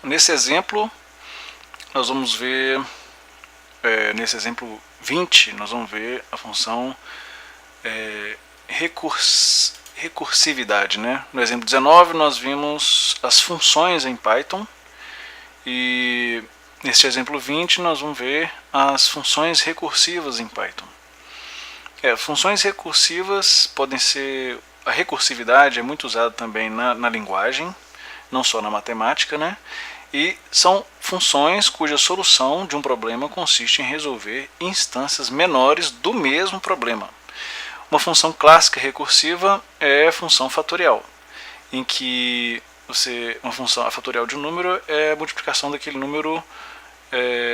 nesse exemplo, nós vamos ver, nesse exemplo 20, nós vamos ver a função recursividade, né? No exemplo 19, nós vimos as funções em Python, e neste exemplo 20, nós vamos ver as funções recursivas em Python. Funções recursivas podem ser... A recursividade é muito usada também na linguagem, não só na matemática, né? E são funções cuja solução de um problema consiste em resolver instâncias menores do mesmo problema. Uma função clássica recursiva é a função fatorial, em que uma função fatorial de um número é a multiplicação daquele número,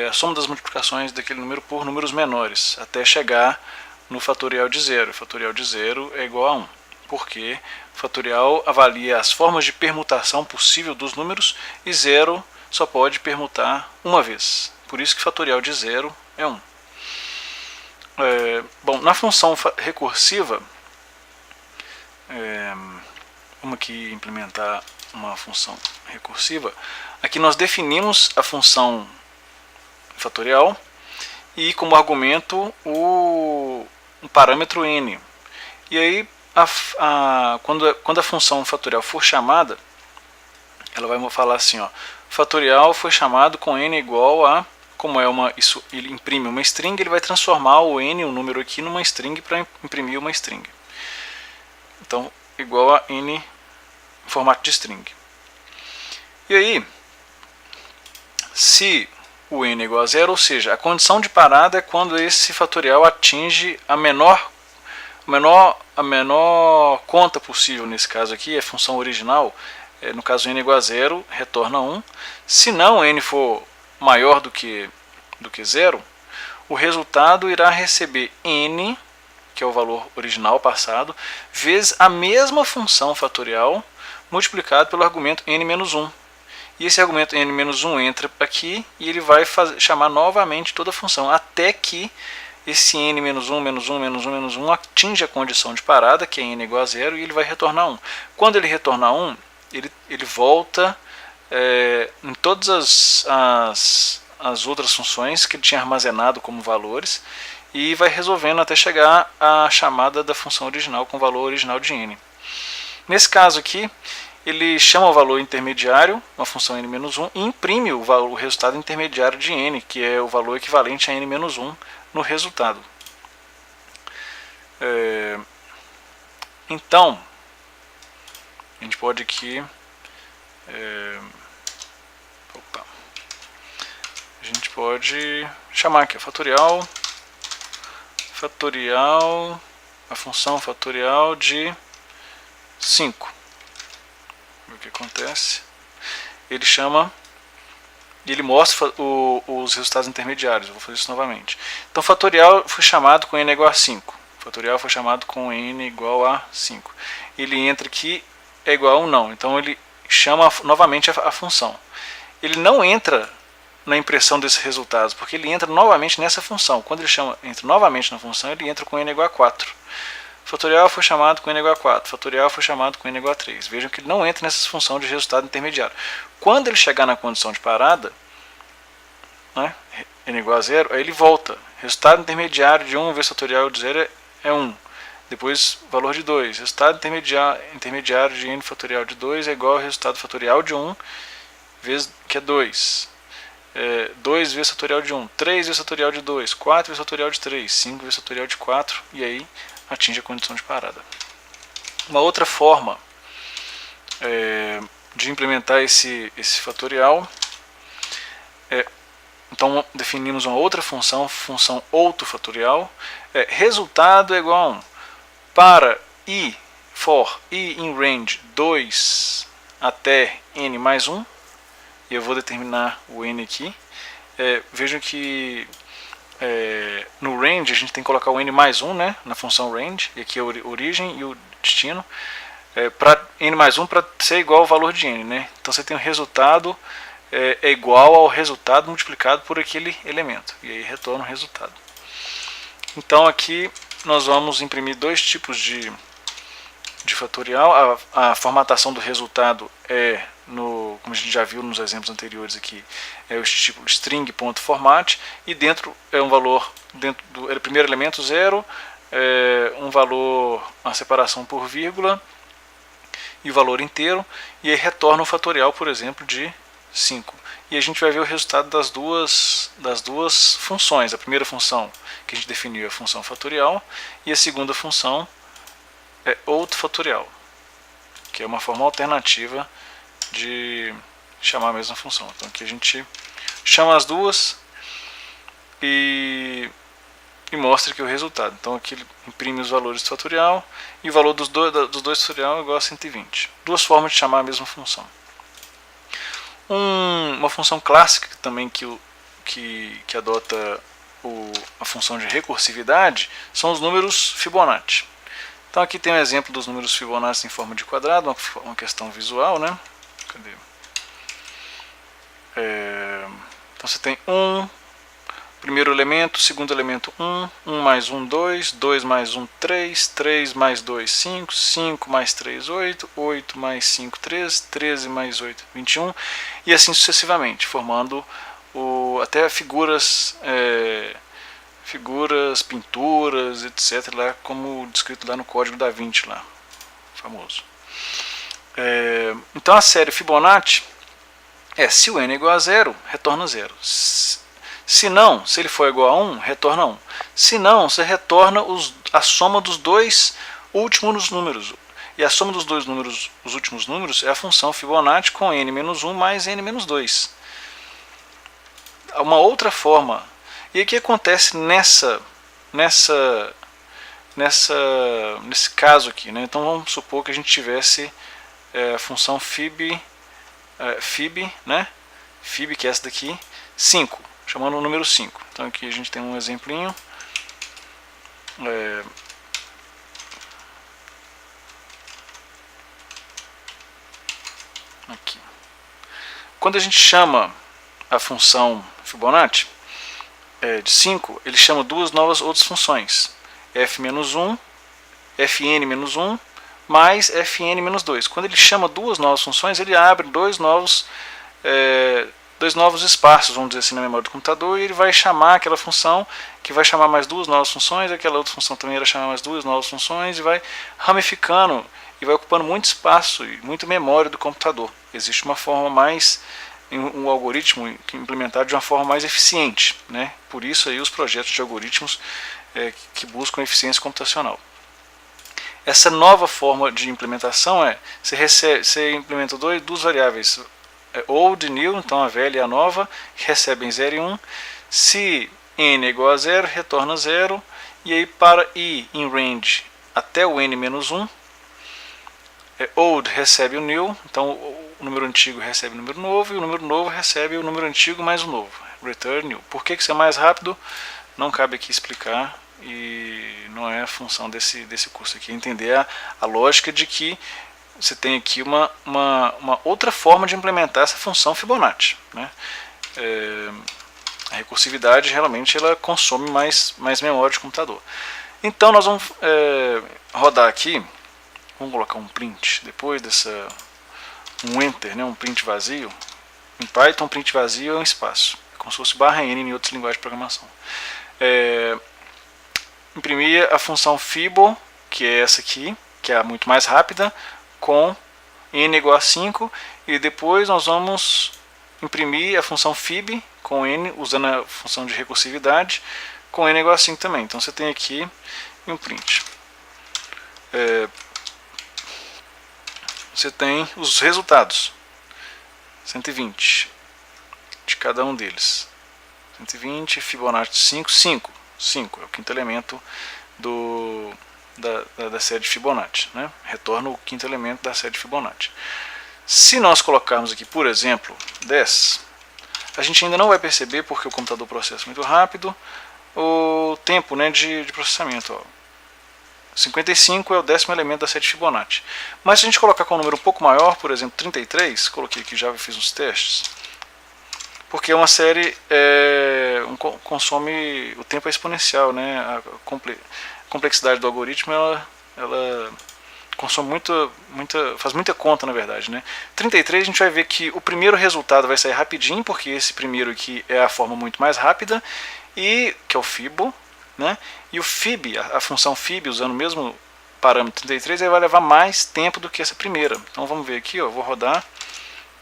a soma das multiplicações daquele número por números menores, até chegar no fatorial de zero. O fatorial de zero é igual a 1, porque o fatorial avalia as formas de permutação possível dos números e zero só pode permutar uma vez. Por isso que fatorial de zero é 1. Bom, na função recursiva, vamos aqui implementar uma função recursiva. Aqui nós definimos a função fatorial e como argumento um parâmetro n. E aí, quando a função fatorial for chamada, ela vai falar assim, ó, fatorial foi chamado com n igual a... Como ele imprime uma string, ele vai transformar o n, o número aqui, numa string para imprimir uma string. Então, igual a n em formato de string. E aí, se o n é igual a zero, ou seja, a condição de parada é quando esse fatorial atinge a menor conta possível. Nesse caso aqui, a função original, no caso n é igual a zero, retorna 1. Se não n for maior do que zero, o resultado irá receber n, que é o valor original passado, vezes a mesma função fatorial multiplicado pelo argumento n-1. E esse argumento n-1 entra aqui e ele vai chamar novamente toda a função, até que esse n-1 atinja a condição de parada, que é n igual a zero, e ele vai retornar 1. Quando ele retornar 1, ele volta em todas as outras funções que ele tinha armazenado como valores e vai resolvendo até chegar à chamada da função original com o valor original de n. Nesse caso aqui, ele chama o valor intermediário, uma função n-1, e imprime o resultado intermediário de n, que é o valor equivalente a n-1 no resultado. Então, a gente pode aqui... a gente pode chamar aqui a a função fatorial de 5. O que acontece? Ele chama e ele mostra os resultados intermediários. Eu vou fazer isso novamente. Então, fatorial foi chamado com n igual a 5. Fatorial foi chamado com n igual a 5. Ele entra aqui, é igual a 1 não. Então, ele chama novamente a função. Ele não entra na impressão desses resultados, porque ele entra novamente nessa função. Quando ele entra novamente na função, ele entra com n igual a 4. Fatorial foi chamado com n igual a 4. Fatorial foi chamado com n igual a 3. Vejam que ele não entra nessa função de resultado intermediário. Quando ele chegar na condição de parada, né, n igual a 0, aí ele volta. Resultado intermediário de 1 vezes fatorial de 0 é 1. Depois, valor de 2. Resultado intermediário de n fatorial de 2 é igual ao resultado fatorial de 1, vezes, que é 2. 2 vezes fatorial de 1, 3 vezes fatorial de 2, 4 vezes fatorial de 3, 5 vezes fatorial de 4, e aí atinge a condição de parada. Uma outra forma de implementar esse fatorial então definimos uma outra função autofatorial. Resultado é igual a 1 para for i in range 2 até n mais 1, e eu vou determinar o n aqui. Vejam que no range a gente tem que colocar o n mais 1, né, na função range, e aqui é a origem e o destino, para n mais 1 para ser igual ao valor de n, né? Então você tem o resultado é igual ao resultado multiplicado por aquele elemento, e aí retorna o resultado. Então aqui nós vamos imprimir dois tipos de fatorial. A formatação do resultado é como a gente já viu nos exemplos anteriores aqui, é o tipo string.format, e dentro é um valor, dentro do primeiro elemento 0, um valor, uma separação por vírgula, e o valor inteiro, e aí retorna o fatorial, por exemplo, de 5. E a gente vai ver o resultado das duas funções. A primeira função que a gente definiu é a função fatorial, e a segunda função é outro fatorial, que é uma forma alternativa de chamar a mesma função. Então aqui a gente chama as duas e mostra aqui o resultado. Então aqui ele imprime os valores do fatorial, e o valor dos dois fatorial é igual a 120. Duas formas de chamar a mesma função. Uma função clássica também que adota a função de recursividade são os números Fibonacci. Então aqui tem um exemplo dos números Fibonacci em forma de quadrado, uma questão visual, né? Cadê? Então você tem primeiro elemento, segundo elemento 1, 1 mais 1, 2, 2 mais 1, 3, 3 mais 2, 5, 5 mais 3, 8, 8 mais 5, 13, 13 mais 8, 21, e assim sucessivamente, formando até figuras, pinturas, etc., lá, como descrito lá no código da Vinci, lá, famoso. Então a série Fibonacci se o n é igual a 0, retorna 0. Se não, se ele for igual a 1, retorna 1. Se não, você retorna a soma dos dois últimos números. E a soma dos dois números, os últimos números, é a função Fibonacci com n-1 mais n-2. Uma outra forma. E o que acontece nesse caso aqui, né? Então vamos supor que a gente tivesse a função fib, né? Fib, que é essa daqui, 5. Chamando o número 5. Então aqui a gente tem um exemplinho. Aqui. Quando a gente chama a função Fibonacci de 5, ele chama duas novas outras funções. f-1, fn-1 mais fn-2. Quando ele chama duas novas funções, ele abre dois novos espaços, vamos dizer assim, na memória do computador, e ele vai chamar aquela função, que vai chamar mais duas novas funções, aquela outra função também vai chamar mais duas novas funções, e vai ramificando, e vai ocupando muito espaço e muita memória do computador. Existe uma forma mais, um algoritmo implementado de uma forma mais eficiente, né? Por isso aí os projetos de algoritmos que buscam eficiência computacional. Essa nova forma de implementação você implementa duas variáveis, old e new, então a velha e a nova, recebem 0 e 1. Se n é igual a 0, retorna 0. E aí para ir em range até o n-1, old recebe o new, então o número antigo recebe o número novo, e o número novo recebe o número antigo mais o novo. Return new. Por que isso é mais rápido? Não cabe aqui explicar, e não é a função desse curso aqui. Entender a lógica de que você tem aqui uma outra forma de implementar essa função Fibonacci, né? A recursividade realmente ela consome mais memória de computador. Então nós vamos rodar aqui, vamos colocar um print, depois um enter, né, um print vazio. Em Python, print vazio é um espaço, é como se fosse /n em outras linguagens de programação. Imprimir a função Fibo, que é essa aqui, que é a muito mais rápida, com n igual a 5, e depois nós vamos imprimir a função fib com n, usando a função de recursividade, com n igual a 5 também. Então você tem aqui um print. Você tem os resultados, 120 de cada um deles. 120, Fibonacci 5, 5 é o quinto elemento da série de Fibonacci, né? Retorna o quinto elemento da série de Fibonacci. Se nós colocarmos aqui, por exemplo, 10, a gente ainda não vai perceber, porque o computador processa muito rápido, o tempo, né, de processamento. Ó. 55 é o 10º elemento da série de Fibonacci. Mas se a gente colocar com um número um pouco maior, por exemplo, 33, coloquei aqui já, fiz uns testes, porque é uma série consome, o tempo é exponencial, né? A complexidade do algoritmo ela consome faz muita conta, na verdade, né? 33 a gente vai ver que o primeiro resultado vai sair rapidinho, porque esse primeiro aqui é a forma muito mais rápida, e que é o Fibo, né? E o Fib, a função Fib, usando o mesmo parâmetro 33, ele vai levar mais tempo do que essa primeira. Então vamos ver aqui, ó, vou rodar,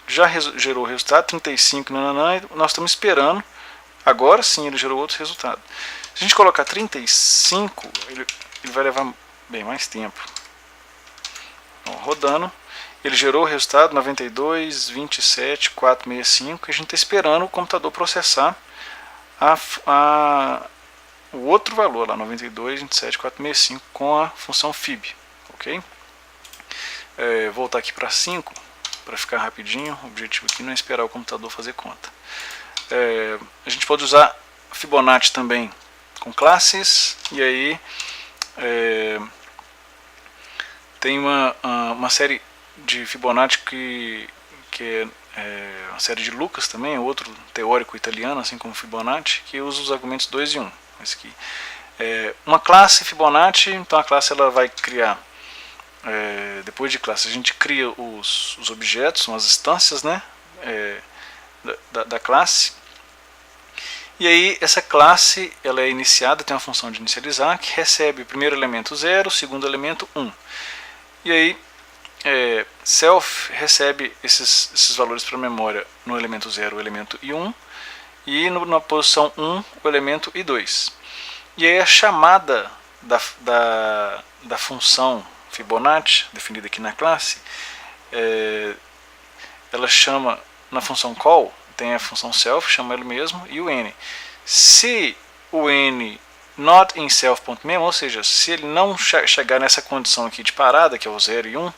já gerou o resultado, 35, nananã, e nós estamos esperando, agora sim ele gerou outro resultado. Se a gente colocar 35, ele vai levar bem mais tempo. Então, rodando, ele gerou o resultado 92, 27, 465, e a gente está esperando o computador processar o outro valor lá, 92, 27, 465, com a função Fib, ok? Voltar aqui para 5, para ficar rapidinho. O objetivo aqui não é esperar o computador fazer conta. A gente pode usar Fibonacci também com classes, e aí tem uma série de Fibonacci que é uma série de Lucas também, outro teórico italiano, assim como Fibonacci, que usa os argumentos 2 e 1. Esse aqui. Uma classe Fibonacci, então a classe ela vai criar, depois de classe a gente cria os objetos, são as instâncias, né, da classe. E aí essa classe ela é iniciada, tem uma função de inicializar, que recebe o primeiro elemento 0, o segundo elemento 1. E aí self recebe esses valores para a memória no elemento 0, o elemento i1, e na posição 1, o elemento i2. E aí a chamada da função Fibonacci, definida aqui na classe, ela chama, na função call, tem a função self, chama ele mesmo, e o n. Se o n not in self.mem, ou seja, se ele não chegar nessa condição aqui de parada, que é o 0 e 1,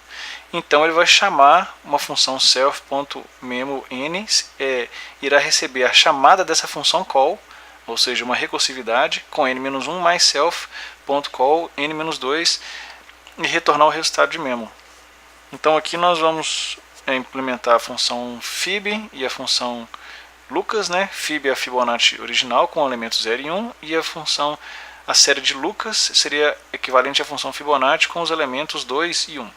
então ele vai chamar uma função self.memo n, irá receber a chamada dessa função call, ou seja, uma recursividade com n-1 mais self.call n-2 e retornar o resultado de memo. Então aqui nós vamos implementar a função Fib e a função Lucas, né? Fib é a Fibonacci original com elementos 0 e 1, e a série de Lucas seria equivalente à função Fibonacci com os elementos 2 e 1.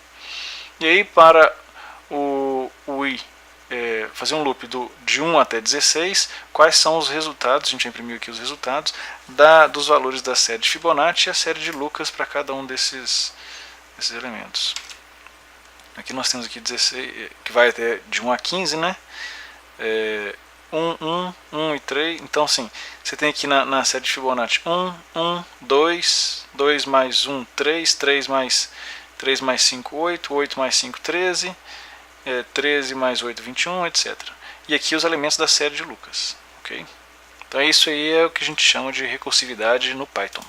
E aí para o i fazer um loop de 1 até 16, quais são os resultados, a gente já imprimiu aqui os resultados, dos valores da série de Fibonacci e a série de Lucas para cada um desses elementos. Aqui nós temos aqui 16, que vai até de 1 a 15, né? 1 e 3, então sim, você tem aqui na série de Fibonacci 1, 2, 2 mais 1, 3, 3 mais 5, 8, 8 mais 5, 13, 13 mais 8, 21, etc. E aqui os elementos da série de Lucas. Okay? Então isso aí é o que a gente chama de recursividade no Python.